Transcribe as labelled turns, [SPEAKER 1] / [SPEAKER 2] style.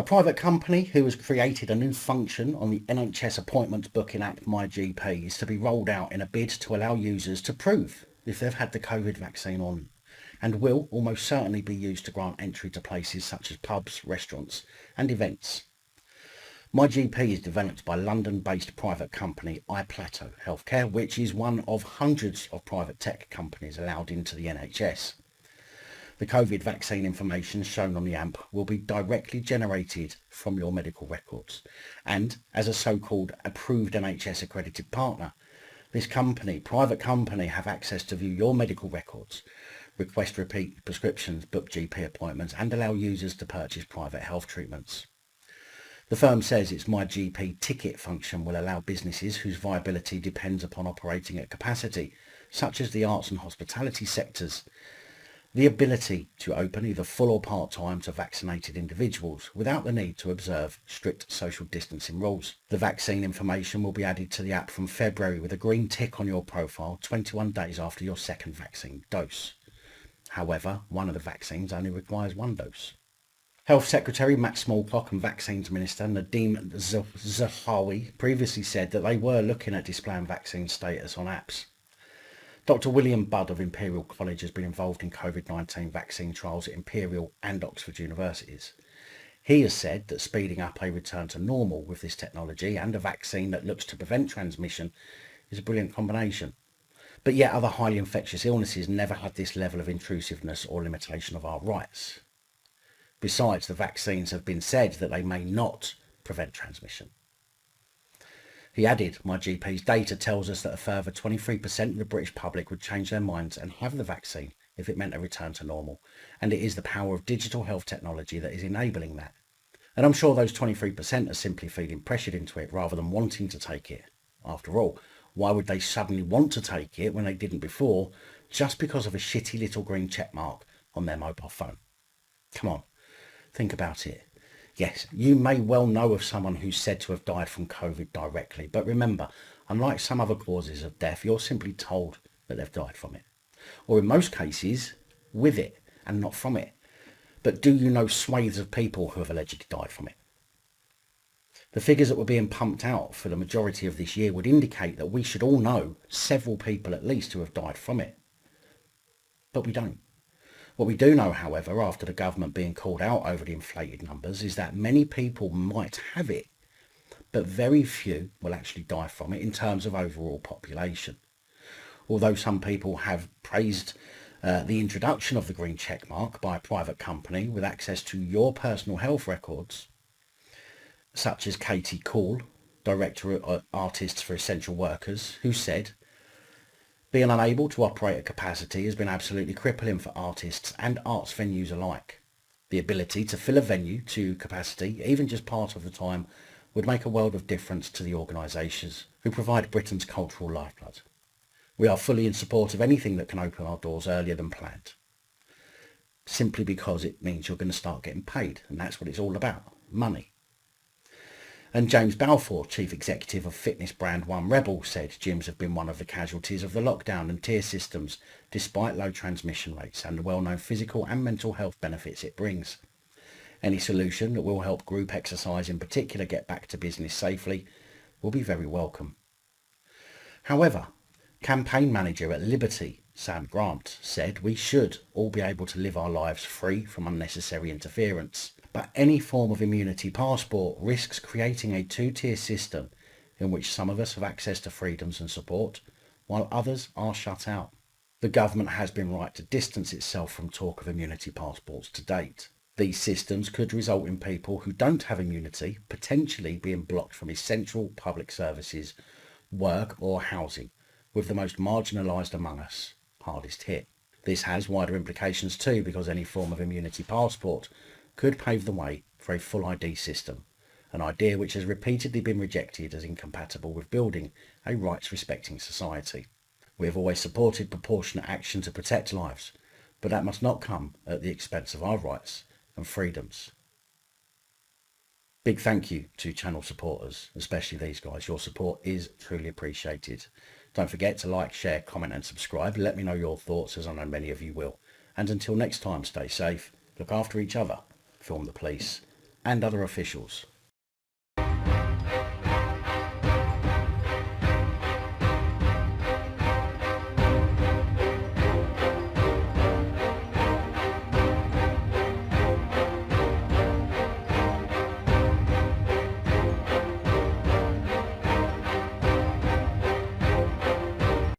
[SPEAKER 1] private company who has created a new function on the NHS appointments booking app MyGP is to be rolled out in a bid to allow users to prove if they've had the COVID vaccine or not, and will almost certainly be used to grant entry to places such as pubs, restaurants and events. MyGP is developed by London-based private company iPLATO Healthcare, which is one of hundreds of private tech companies allowed into the NHS. The COVID vaccine information shown on the AMP will be directly generated from your medical records, and as a so-called approved NHS accredited partner, this private company, have access to view your medical records, request repeat prescriptions, book GP appointments and allow users to purchase private health treatments. The firm says its MyGP ticket function will allow businesses whose viability depends upon operating at capacity, such as the arts and hospitality sectors, the ability to open either full or part-time to vaccinated individuals without the need to observe strict social distancing rules. The vaccine information will be added to the app from February with a green tick on your profile 21 days after your second vaccine dose. However, one of the vaccines only requires one dose. Health Secretary Matt Smallcock and Vaccines Minister Nadeem Zahawi previously said that they were looking at displaying vaccine status on apps. Dr. William Budd of Imperial College has been involved in COVID-19 vaccine trials at Imperial and Oxford universities. He has said that speeding up a return to normal with this technology and a vaccine that looks to prevent transmission is a brilliant combination. But yet other highly infectious illnesses never had this level of intrusiveness or limitation of our rights. Besides, the vaccines have been said that they may not prevent transmission. He added, MyGP's data tells us that a further 23% of the British public would change their minds and have the vaccine if it meant a return to normal. And it is the power of digital health technology that is enabling that. And I'm sure those 23% are simply feeling pressured into it rather than wanting to take it. After all, why would they suddenly want to take it when they didn't before, just because of a shitty little green check mark on their mobile phone? Come on, think about it. Yes, you may well know of someone who's said to have died from COVID directly, but remember, unlike some other causes of death, you're simply told that they've died from it. Or in most cases, with it and not from it. But do you know swathes of people who have allegedly died from it? The figures that were being pumped out for the majority of this year would indicate that we should all know several people at least who have died from it. But we don't. What we do know, however, after the government being called out over the inflated numbers, is that many people might have it, but very few will actually die from it in terms of overall population. Although some people have praised the introduction of the green check mark by a private company with access to your personal health records, such as Katie Call, Director of Artists for Essential Workers, who said, being unable to operate at capacity has been absolutely crippling for artists and arts venues alike. The ability to fill a venue to capacity, even just part of the time, would make a world of difference to the organisations who provide Britain's cultural lifeblood. We are fully in support of anything that can open our doors earlier than planned, simply because it means you're going to start getting paid, and that's what it's all about, money. And James Balfour, Chief Executive of fitness brand One Rebel, said gyms have been one of the casualties of the lockdown and tier systems, despite low transmission rates and the well-known physical and mental health benefits it brings. Any solution that will help group exercise in particular get back to business safely will be very welcome. However, campaign manager at Liberty, Sam Grant, said we should all be able to live our lives free from unnecessary interference. But any form of immunity passport risks creating a two-tier system in which some of us have access to freedoms and support, while others are shut out. The government has been right to distance itself from talk of immunity passports to date. These systems could result in people who don't have immunity potentially being blocked from essential public services, work or housing, with the most marginalised among us hardest hit. This has wider implications too, because any form of immunity passport could pave the way for a full ID system, an idea which has repeatedly been rejected as incompatible with building a rights-respecting society. We have always supported proportionate action to protect lives, but that must not come at the expense of our rights and freedoms. Big thank you to channel supporters, especially these guys. Your support is truly appreciated. Don't forget to like, share, comment and subscribe. Let me know your thoughts, as I know many of you will. And until next time, stay safe, look after each other, film the police, and other officials.